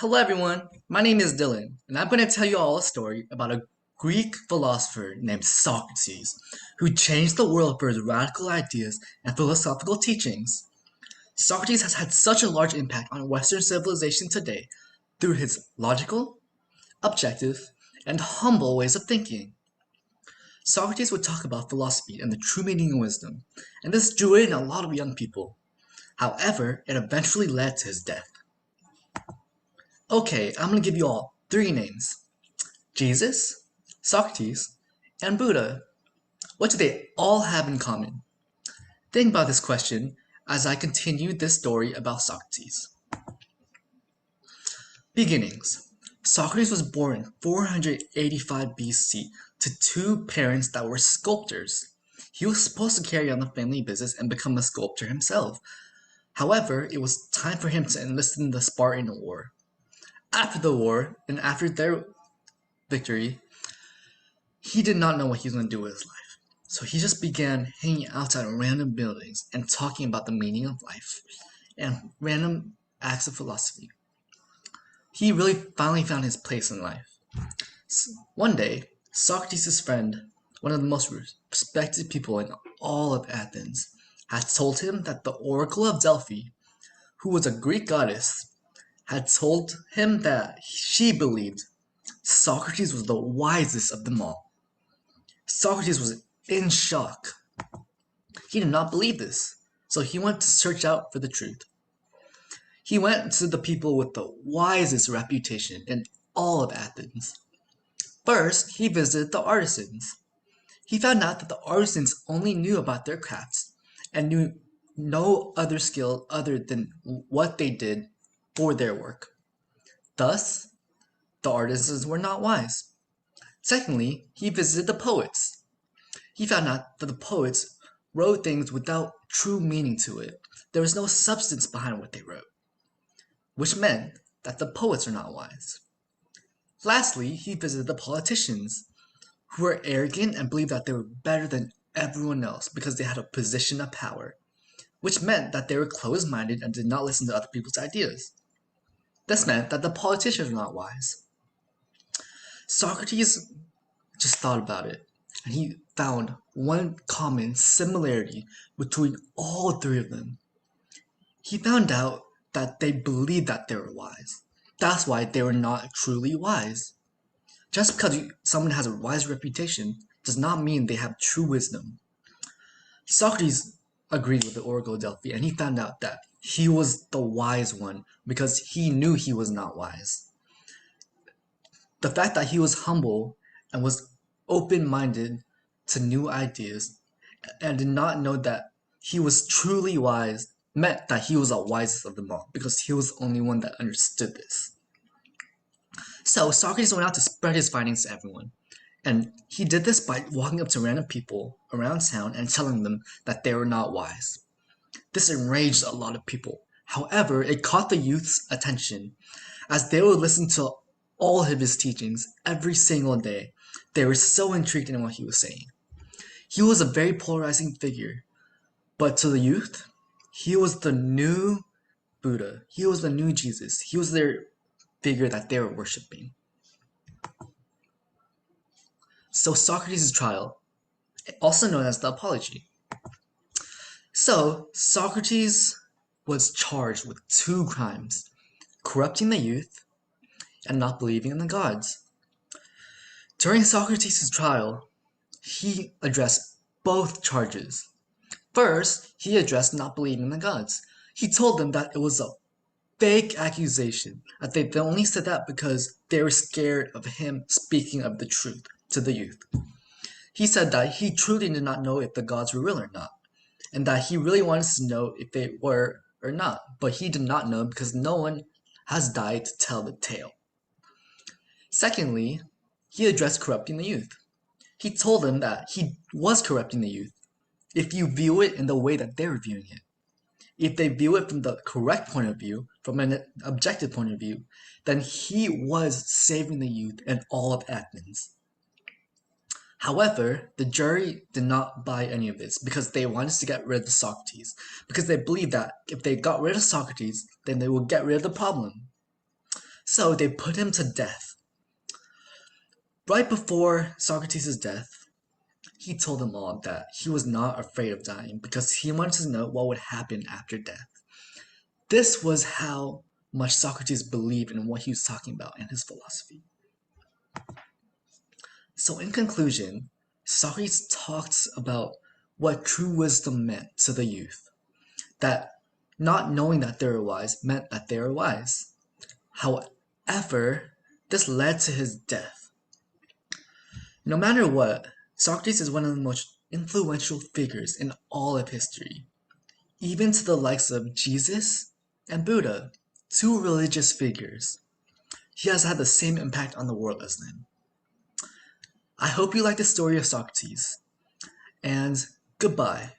Hello everyone, my name is Dylan, and I'm going to tell you all a story about a Greek philosopher named Socrates, who changed the world for his radical ideas and philosophical teachings. Socrates has had such a large impact on Western civilization today through his logical, objective, and humble ways of thinking. Socrates would talk about philosophy and the true meaning of wisdom, and this drew in a lot of young people. However, it eventually led to his death. Okay, I'm gonna give you all three names: Jesus, Socrates, and Buddha. What do they all have in common? Think about this question as I continue this story about Socrates. Beginnings. Socrates was born in 485 BC to two parents that were sculptors. He was supposed to carry on the family business and become a sculptor himself. However, it was time for him to enlist in the Spartan War. After the war, and after their victory, he did not know what he was going to do with his life. So he just began hanging outside random buildings and talking about the meaning of life and random acts of philosophy. He really finally found his place in life. One day, Socrates' friend, one of the most respected people in all of Athens, had told him that the Oracle of Delphi, who was a Greek goddess, had told him that she believed Socrates was the wisest of them all. Socrates was in shock. He did not believe this, so he went to search out for the truth. He went to the people with the wisest reputation in all of Athens. First, he visited the artisans. He found out that the artisans only knew about their crafts and knew no other skill other than what they did for their work. Thus, the artisans were not wise. Secondly, he visited the poets. He found out that the poets wrote things without true meaning to it. There was no substance behind what they wrote, which meant that the poets are not wise. Lastly, he visited the politicians, who were arrogant and believed that they were better than everyone else because they had a position of power, which meant that they were closed-minded and did not listen to other people's ideas. This meant that the politicians were not wise. Socrates just thought about it, and he found one common similarity between all three of them. He found out that they believed that they were wise. That's why they were not truly wise. Just because someone has a wise reputation does not mean they have true wisdom. Socrates agreed with the Oracle of Delphi, and he found out that he was the wise one because he knew he was not wise. The fact that he was humble and was open-minded to new ideas and did not know that he was truly wise meant that he was the wisest of them all because he was the only one that understood this. So Socrates went out to spread his findings to everyone, and he did this by walking up to random people around town and telling them that they were not wise. This enraged a lot of people. However, it caught the youth's attention as they would listen to all of his teachings every single day. They were so intrigued in what he was saying. He was a very polarizing figure, but to the youth, he was the new Buddha. He was the new Jesus. He was their figure that they were worshiping. So Socrates' trial, also known as the Apology. So Socrates was charged with two crimes: corrupting the youth and not believing in the gods. During Socrates' trial, he addressed both charges. First, he addressed not believing in the gods. He told them that it was a fake accusation, that they only said that because they were scared of him speaking of the truth to the youth. He said that he truly did not know if the gods were real or not, and that he really wanted to know if they were or not, but he did not know because no one has died to tell the tale. Secondly, he addressed corrupting the youth. He told them that he was corrupting the youth if you view it in the way that they're viewing it. If they view it from the correct point of view, from an objective point of view, then he was saving the youth and all of Athens. However, the jury did not buy any of this because they wanted to get rid of Socrates, because they believed that if they got rid of Socrates, then they would get rid of the problem. So they put him to death. Right before Socrates' death, he told them all that he was not afraid of dying because he wanted to know what would happen after death. This was how much Socrates believed in what he was talking about in his philosophy. So, in conclusion, Socrates talks about what true wisdom meant to the youth. That not knowing that they were wise meant that they were wise. However, this led to his death. No matter what, Socrates is one of the most influential figures in all of history, even to the likes of Jesus and Buddha, two religious figures. He has had the same impact on the world as them. I hope you like the story of Socrates, and goodbye.